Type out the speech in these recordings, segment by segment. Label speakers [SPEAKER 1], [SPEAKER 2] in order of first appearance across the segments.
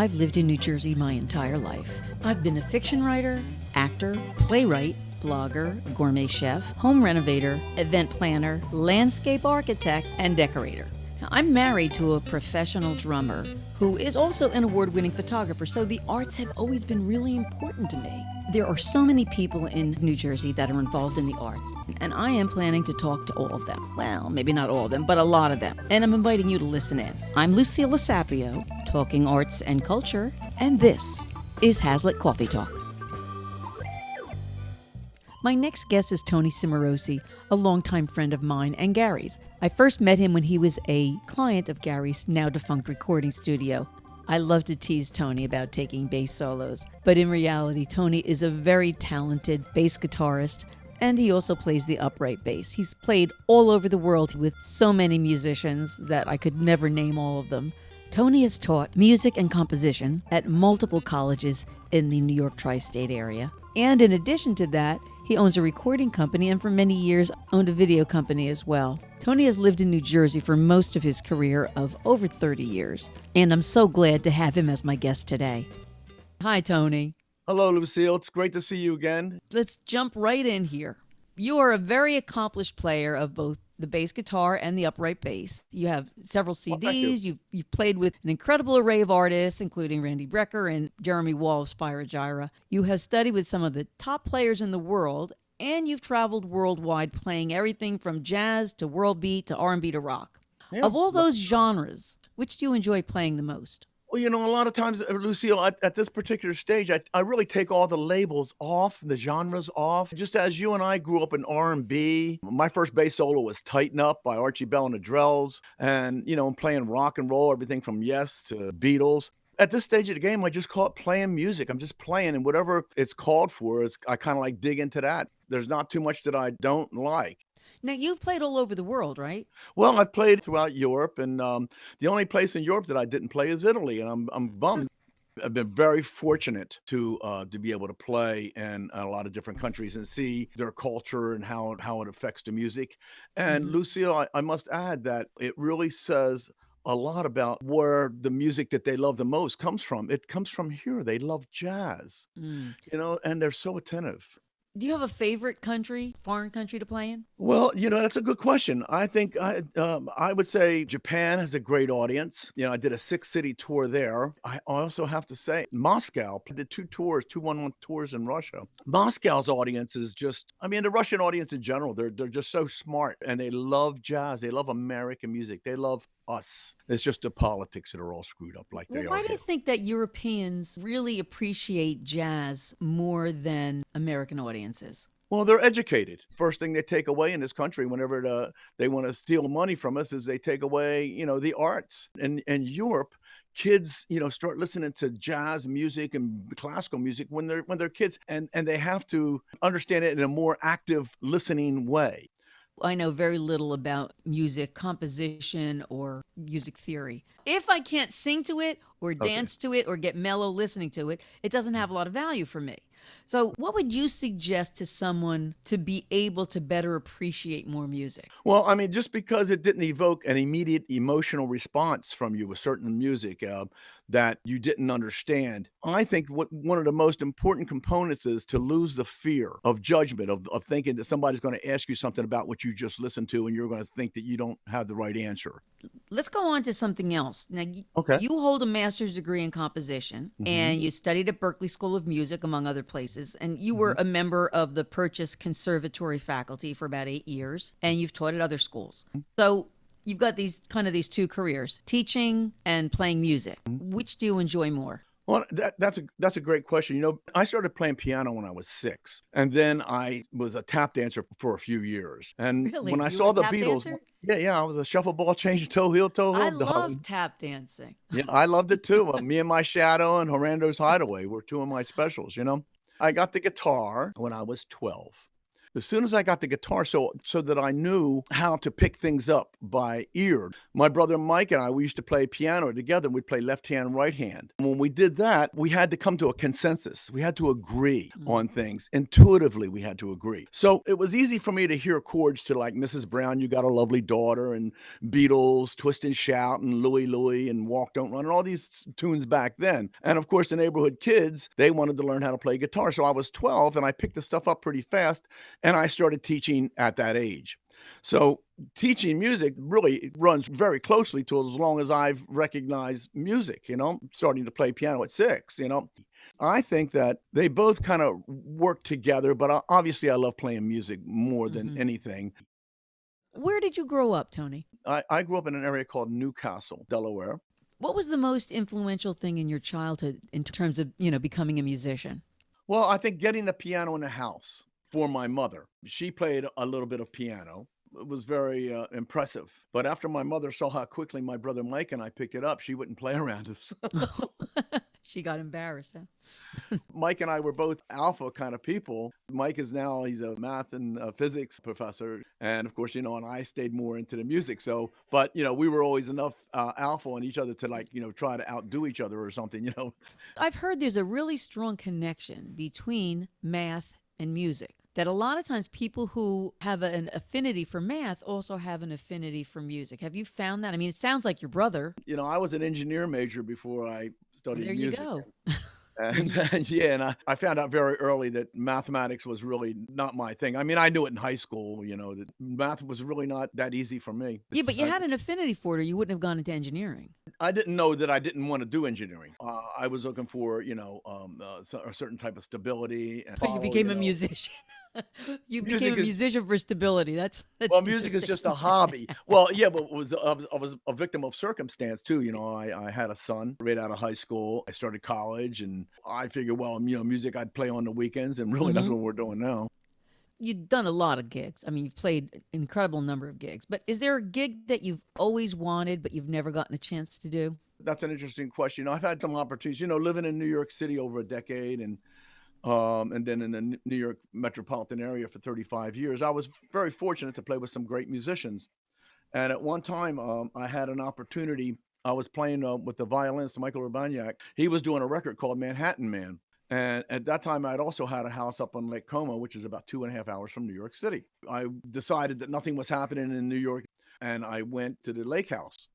[SPEAKER 1] I've lived in New Jersey my entire life. I've been a fiction writer, actor, playwright, blogger, gourmet chef, home renovator, event planner, landscape architect, and decorator. Now, I'm married to a professional drummer who is also an award-winning photographer, so the arts have always been really important to me. There are so many people in New Jersey that are involved in the arts, and I am planning to talk to all of them. Well, maybe not all of them, but a lot of them. And I'm inviting you to listen in. I'm Lucille Sapio, talking arts and culture, and this is Hazlitt Coffee Talk. My next guest is Tony Cimorosi, a longtime friend of mine and Gary's. I first met him when he was a client of Gary's now defunct recording studio. I love to tease Tony about taking bass solos, but in reality, Tony is a very talented bass guitarist, and he also plays the upright bass. He's played all over the world with so many musicians that I could never name all of them. Tony has taught music and composition at multiple colleges in the New York tri-state area. And in addition to that, he owns a recording company and for many years owned a video company as well. Tony has lived in New Jersey for most of his career of over 30 years, and I'm so glad to have him as my guest today. Hi, Tony.
[SPEAKER 2] Hello, Lucille. It's great to see you again.
[SPEAKER 1] Let's jump right in here. You are a very accomplished player of both the bass guitar and the upright bass. You have several CDs. You've played with an incredible array of artists, including Randy Brecker and Jeremy Wall of Spyro Gyra. You have studied with some of the top players in the world, and you've traveled worldwide playing everything from jazz to world beat to R&B to rock. Yeah. Of all those genres, which do you enjoy playing the most?
[SPEAKER 2] Well, a lot of times, Lucille, at this particular stage, I really take all the labels off, the genres off. Just as you and I grew up in R&B, my first bass solo was Tighten Up by Archie Bell and the Drells. And, I'm playing rock and roll, everything from Yes to Beatles. At this stage of the game, I just call it playing music. I'm just playing, and whatever it's called for, I kind of like dig into that. There's not too much that I don't like.
[SPEAKER 1] Now, you've played all over the world, right?
[SPEAKER 2] Well, I've played throughout Europe, and the only place in Europe that I didn't play is Italy, and I'm bummed. I've been very fortunate to be able to play in a lot of different countries and see their culture and how it affects the music. And Lucille, I must add that it really says a lot about where the music that they love the most comes from. It comes from here. They love jazz, and they're so attentive.
[SPEAKER 1] Do you have a favorite country, foreign country to play in?
[SPEAKER 2] Well, that's a good question. I think I would say Japan has a great audience. I did a 6-city tour there. I also have to say Moscow. I did 2 tours, 2 1-month tours in Russia. Moscow's audience is just, the Russian audience in general, they're just so smart, and they love jazz. They love American music. They love us. It's just the politics that are all screwed up like they are.
[SPEAKER 1] Why do you think that Europeans really appreciate jazz more than American audiences?
[SPEAKER 2] Well, they're educated. First thing they take away in this country whenever they want to steal money from us is they take away, the arts. And Europe, kids, start listening to jazz music and classical music when they're kids, and they have to understand it in a more active listening way.
[SPEAKER 1] I know very little about music composition or music theory. If I can't sing to it or dance to it or get mellow listening to it, it doesn't have a lot of value for me. So what would you suggest to someone to be able to better appreciate more music?
[SPEAKER 2] Well, just because it didn't evoke an immediate emotional response from you with certain music that you didn't understand, I think one of the most important components is to lose the fear of judgment, of thinking that somebody's going to ask you something about what you just listened to, and you're going to think that you don't have the right answer.
[SPEAKER 1] Let's go on to something else. Now, you hold a master's degree in composition, and you studied at Berklee School of Music, among other places, and you were a member of the Purchase Conservatory faculty for about 8 years, and you've taught at other schools. So you've got these 2 careers, teaching and playing music. Which do you enjoy more?
[SPEAKER 2] Well, that's a great question. I started playing piano when I was 6, and then I was a tap dancer for a few years. And
[SPEAKER 1] really?
[SPEAKER 2] When I
[SPEAKER 1] You
[SPEAKER 2] saw
[SPEAKER 1] were a
[SPEAKER 2] the
[SPEAKER 1] tap
[SPEAKER 2] Beatles,
[SPEAKER 1] dancer?
[SPEAKER 2] I was a shuffleball change, toe heel.
[SPEAKER 1] I
[SPEAKER 2] dog.
[SPEAKER 1] love tap dancing.
[SPEAKER 2] Yeah, I loved it too. Me and My Shadow and Horando's Hideaway were 2 of my specials. I got the guitar when I was 12. As soon as I got the guitar so that I knew how to pick things up by ear. My brother Mike and I, we used to play piano together. We'd play left hand, right hand. When we did that, we had to come to a consensus. We had to agree
[SPEAKER 1] Mm.
[SPEAKER 2] on things. Intuitively, we had to agree. So it was easy for me to hear chords to like Mrs. Brown, You Got a Lovely Daughter, and Beatles, Twist and Shout, and Louie Louie, and Walk Don't Run, and all these tunes back then. And of course, the neighborhood kids, they wanted to learn how to play guitar. So I was 12 and I picked the stuff up pretty fast, and I started teaching at that age. So teaching music really runs very closely to as long as I've recognized music, starting to play piano at 6. I think that they both kind of work together, but obviously I love playing music more than
[SPEAKER 1] Mhm.
[SPEAKER 2] anything.
[SPEAKER 1] Where did you grow up, Tony?
[SPEAKER 2] I grew up in an area called Newcastle, Delaware.
[SPEAKER 1] What was the most influential thing in your childhood in terms of, becoming a musician?
[SPEAKER 2] Well, I think getting the piano in the house for my mother. She played a little bit of piano. It was very impressive. But after my mother saw how quickly my brother Mike and I picked it up, she wouldn't play around us.
[SPEAKER 1] She got embarrassed, huh?
[SPEAKER 2] Mike and I were both alpha kind of people. Mike is now, he's a math and physics professor. And of course, and I stayed more into the music. So, but, we were always enough alpha on each other to like, try to outdo each other or something.
[SPEAKER 1] I've heard there's a really strong connection between math and music. That a lot of times people who have an affinity for math also have an affinity for music. Have you found that? I mean, it sounds like your brother.
[SPEAKER 2] I was an engineer major before I studied
[SPEAKER 1] There you
[SPEAKER 2] music.
[SPEAKER 1] go.
[SPEAKER 2] And yeah, and I found out very early that mathematics was really not my thing. I mean, I knew it in high school, that math was really not that easy for me.
[SPEAKER 1] Yeah, but you had an affinity for it, or you wouldn't have gone into engineering.
[SPEAKER 2] I didn't know that I didn't want to do engineering. I was looking for, a certain type of stability and
[SPEAKER 1] But you
[SPEAKER 2] follow,
[SPEAKER 1] became a musician. You became
[SPEAKER 2] music
[SPEAKER 1] a
[SPEAKER 2] is
[SPEAKER 1] musician for stability. That's
[SPEAKER 2] well, music is
[SPEAKER 1] interesting.
[SPEAKER 2] just a hobby. Well, yeah, but I was a victim of circumstance too. I had a son right out of high school. I started college, and I figured, well, music I'd play on the weekends, and really that's
[SPEAKER 1] Hmm.
[SPEAKER 2] what we're doing now.
[SPEAKER 1] You've done a lot of gigs. I mean, you've played an incredible number of gigs. But is there a gig that you've always wanted, but you've never gotten a chance to do?
[SPEAKER 2] That's an interesting question. I've had some opportunities. Living in New York City over a decade, and then in the New York metropolitan area for 35 years, I was very fortunate to play with some great musicians. And at one time, I had an opportunity. I was playing with the violinist Michael Urbaniak. He was doing a record called Manhattan Man. And at that time, I'd also had a house up on Lake Como, which is about 2.5 hours from New York City. I decided that nothing was happening in New York, and I went to the lake house.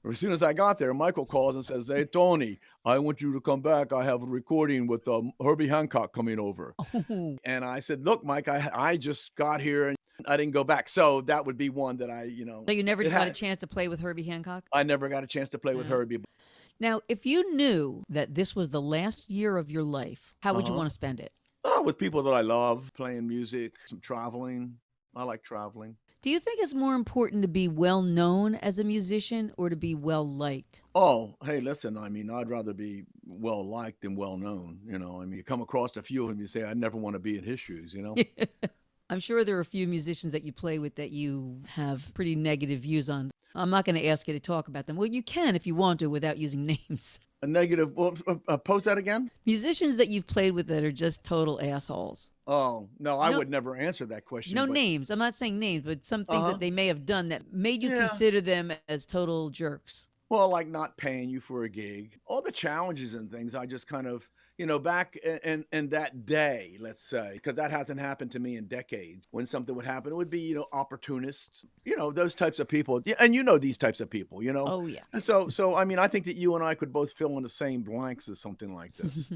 [SPEAKER 2] As soon as I got there, Michael calls and says, "Hey, Tony, I want you to come back. I have a recording with Herbie Hancock coming over."
[SPEAKER 1] Oh,
[SPEAKER 2] And I said, "Look, Mike, I just got here and I didn't go back." So that would be one that
[SPEAKER 1] so you never
[SPEAKER 2] it
[SPEAKER 1] got a
[SPEAKER 2] had,
[SPEAKER 1] chance to play with Herbie Hancock?
[SPEAKER 2] I never got a chance to play with
[SPEAKER 1] Yeah.
[SPEAKER 2] Herbie.
[SPEAKER 1] Now, if you knew that this was the last year of your life, how would you
[SPEAKER 2] Uh-huh.
[SPEAKER 1] want to spend it?
[SPEAKER 2] Oh, with people that I love, playing music, some traveling. I like traveling.
[SPEAKER 1] Do you think it's more important to be well known as a musician or to be well liked?
[SPEAKER 2] Oh, hey, listen, I mean, I'd rather be well liked than well known. I mean, you come across a few of them, you say, "I never want to be in his shoes."
[SPEAKER 1] I'm sure there are a few musicians that you play with that you have pretty negative views on. I'm not going to ask you to talk about them. Well, you can if you want to without using names.
[SPEAKER 2] A negative, well, post that again?
[SPEAKER 1] Musicians that you've played with that are just total assholes.
[SPEAKER 2] Oh, no, I
[SPEAKER 1] No,
[SPEAKER 2] would never answer that question,
[SPEAKER 1] no
[SPEAKER 2] but
[SPEAKER 1] names. I'm not saying names, but some things
[SPEAKER 2] uh-huh.
[SPEAKER 1] that they may have done that made you
[SPEAKER 2] Yeah.
[SPEAKER 1] consider them as total jerks.
[SPEAKER 2] Well, like not paying you for a gig, all the challenges and things. I just kind of, back in that day, let's say, because that hasn't happened to me in decades. When something would happen, it would be, opportunists, those types of people. Yeah, and these types of people.
[SPEAKER 1] Oh, yeah.
[SPEAKER 2] And so I mean, I think that you and I could both fill in the same blanks as something like this.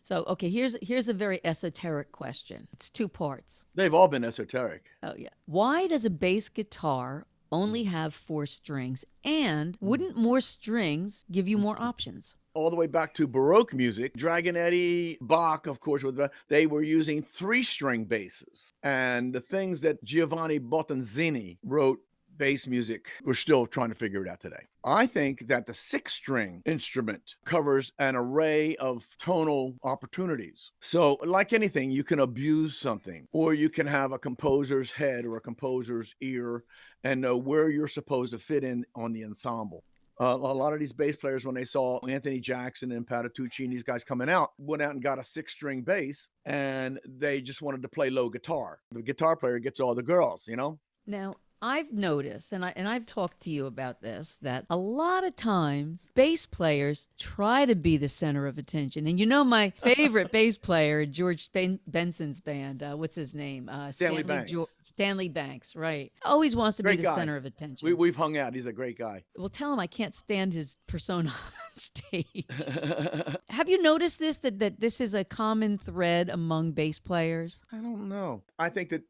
[SPEAKER 1] So, okay, here's a very esoteric question. It's two parts.
[SPEAKER 2] They've all been esoteric.
[SPEAKER 1] Oh, yeah. Why does a bass guitar only have four strings? And wouldn't more strings give you more options?
[SPEAKER 2] All the way back to Baroque music, Dragonetti, Bach, of course, they were using three-string basses. And the things that Giovanni Bottanzini wrote bass music, we're still trying to figure it out today. I think that the six-string instrument covers an array of tonal opportunities. So like anything, you can abuse something, or you can have a composer's head or a composer's ear and know where you're supposed to fit in on the ensemble. A lot of these bass players, when they saw Anthony Jackson and Patitucci and these guys coming out, went out and got a 6-string bass, and they just wanted to play low guitar. The guitar player gets all the girls, you know?
[SPEAKER 1] Now, I've noticed, and I've talked to you about this, that a lot of times bass players try to be the center of attention. And you know, my favorite bass player, George Benson's band, what's his name?
[SPEAKER 2] Stanley Banks.
[SPEAKER 1] Stanley Banks, right? Always wants to be
[SPEAKER 2] Great
[SPEAKER 1] the
[SPEAKER 2] guy.
[SPEAKER 1] center of attention.
[SPEAKER 2] We've hung out. He's a great guy.
[SPEAKER 1] Well, tell him I can't stand his persona on stage. Have you noticed this, that this is a common thread among bass players?
[SPEAKER 2] I don't know. I think that,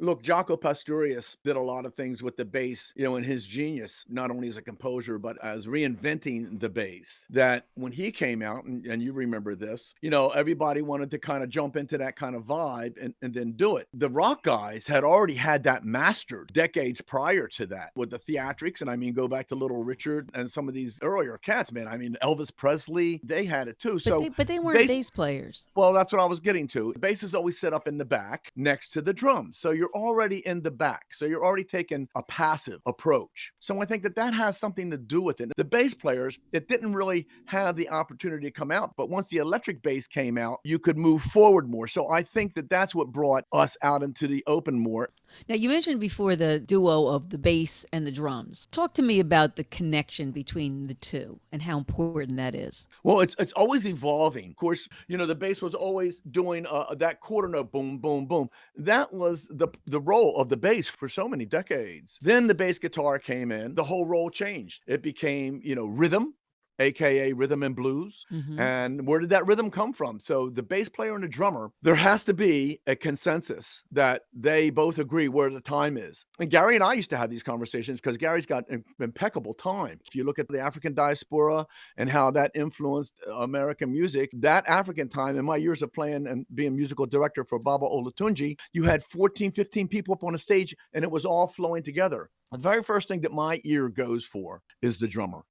[SPEAKER 2] look, Jaco Pastorius did a lot of things with the bass, in his genius, not only as a composer, but as reinventing the bass. That when he came out, and you remember this, everybody wanted to kind of jump into that kind of vibe and then do it. The rock guys had already had that mastered decades prior to that with the theatrics. And I mean, go back to Little Richard and some of these earlier cats, man. I mean, Elvis Presley, they had it too.
[SPEAKER 1] But they weren't bass players.
[SPEAKER 2] Well, that's what I was getting to. The bass is always set up in the back next to the drums. So you're already in the back. So you're already taking a passive approach. So I think that has something to do with it. The bass players, it didn't really have the opportunity to come out. But once the electric bass came out, you could move forward more. So I think that that's what brought us out into the open more.
[SPEAKER 1] Now, you mentioned before the duo of the bass and the drums. Talk to me about the connection between the two and how important that is.
[SPEAKER 2] Well, it's always evolving. Of course, the bass was always doing that quarter note, boom, boom, boom. That was the role of the bass for so many decades. Then the bass guitar came in. The whole role changed. It became, rhythm, AKA rhythm and blues.
[SPEAKER 1] Mm-hmm.
[SPEAKER 2] And where did that rhythm come from? So the bass player and the drummer, there has to be a consensus that they both agree where the time is. And Gary and I used to have these conversations because Gary's got impeccable time. If you look at the African diaspora and how that influenced American music, that African time, in my years of playing and being musical director for Baba Olatunji, you had 14, 15 people up on a stage and it was all flowing together. The very first thing that my ear goes for is the drummer.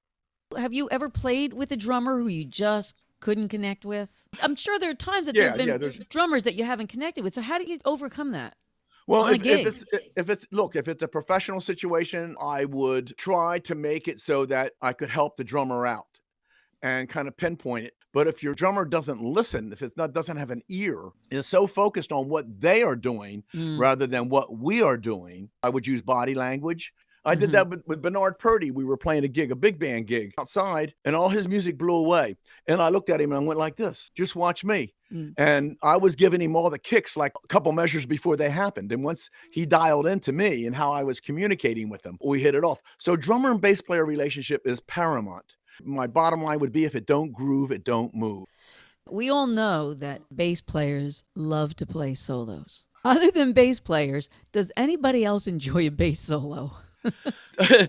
[SPEAKER 1] Have you ever played with a drummer who you just couldn't connect with? I'm sure there are times that there have been drummers that you haven't connected with. So how do you overcome that?
[SPEAKER 2] Well, if it's a professional situation, I would try to make it so that I could help the drummer out and kind of pinpoint it. But if your drummer doesn't listen, if doesn't have an ear, is so focused on what they are doing rather than what we are doing, I would use body language. I did that with Bernard Purdy. We were playing a big band gig outside, and all his music blew away. And I looked at him and I went like this, just watch me. And I was giving him all the kicks like a couple measures before they happened. And once he dialed into me and how I was communicating with him, we hit it off. So drummer and bass player relationship is paramount. My bottom line would be, if it don't groove, it don't move.
[SPEAKER 1] We all know that bass players love to play solos. Other than bass players, does anybody else enjoy a bass solo?
[SPEAKER 2] I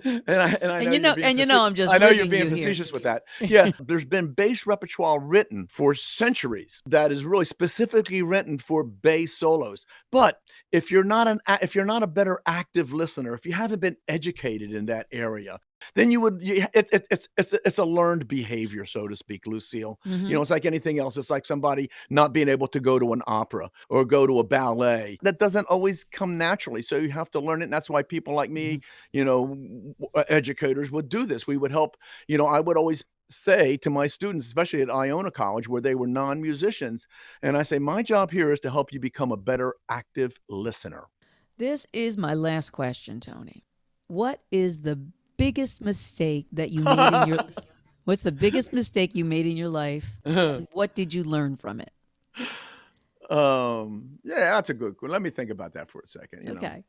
[SPEAKER 2] know you're being facetious with that. Yeah, there's been bass repertoire written for centuries that is really specifically written for bass solos. But if you're not a better active listener, if you haven't been educated in that area, then it's a learned behavior, so to speak, Lucille. It's like anything else. It's like somebody not being able to go to an opera or go to a ballet. That doesn't always come naturally. So you have to learn it. And that's why people like me, educators would do this. We would help, I would always say to my students, especially at Iona College, where they were non-musicians, and I say, my job here is to help you become a better active listener.
[SPEAKER 1] This is my last question, Tony. What is the biggest mistake that you made in your what's the biggest mistake you made in your life? What did you learn from it?
[SPEAKER 2] Yeah, that's a good one. Let me think about that for a second.
[SPEAKER 1] Okay.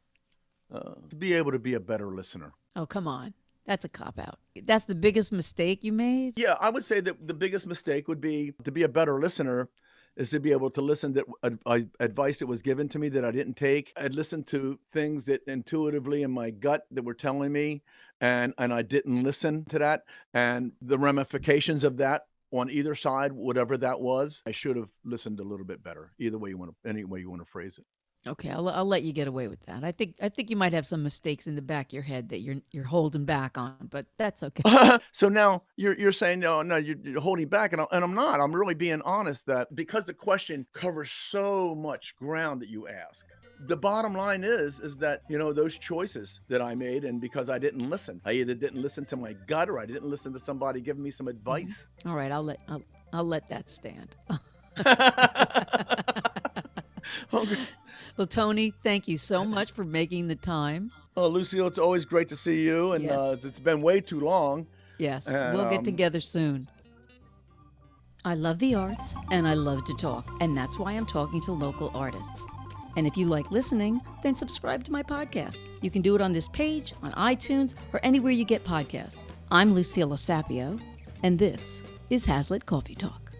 [SPEAKER 2] To be able to be a better listener.
[SPEAKER 1] Oh, come on. That's a cop-out. That's the biggest mistake you made?
[SPEAKER 2] Yeah, I would say that the biggest mistake would be to be a better listener is to be able to listen to advice that was given to me that I didn't take. I'd listen to things that intuitively in my gut that were telling me, and I didn't listen to that. And the ramifications of that on either side, whatever that was, I should have listened a little bit better. Any way you want to phrase it.
[SPEAKER 1] Okay, I'll let you get away with that. I think you might have some mistakes in the back of your head that you're holding back on, but that's okay.
[SPEAKER 2] So now you're saying no, you're holding back, and I'm not. I'm really being honest that because the question covers so much ground that you ask, the bottom line is that, those choices that I made, and because I didn't listen, I either didn't listen to my gut or I didn't listen to somebody giving me some advice.
[SPEAKER 1] All right, I'll let that stand.
[SPEAKER 2] Okay.
[SPEAKER 1] Well, Tony, thank you so much for making the time.
[SPEAKER 2] Oh, Lucille, it's always great to see you, and
[SPEAKER 1] Yes.
[SPEAKER 2] it's been way too long.
[SPEAKER 1] Yes,
[SPEAKER 2] And
[SPEAKER 1] we'll get together soon. I love the arts and I love to talk, and that's why I'm talking to local artists. And if you like listening, then subscribe to my podcast. You can do it on this page, on iTunes, or anywhere you get podcasts. I'm Lucilla Sapio, and this is Hazlitt Coffee Talk.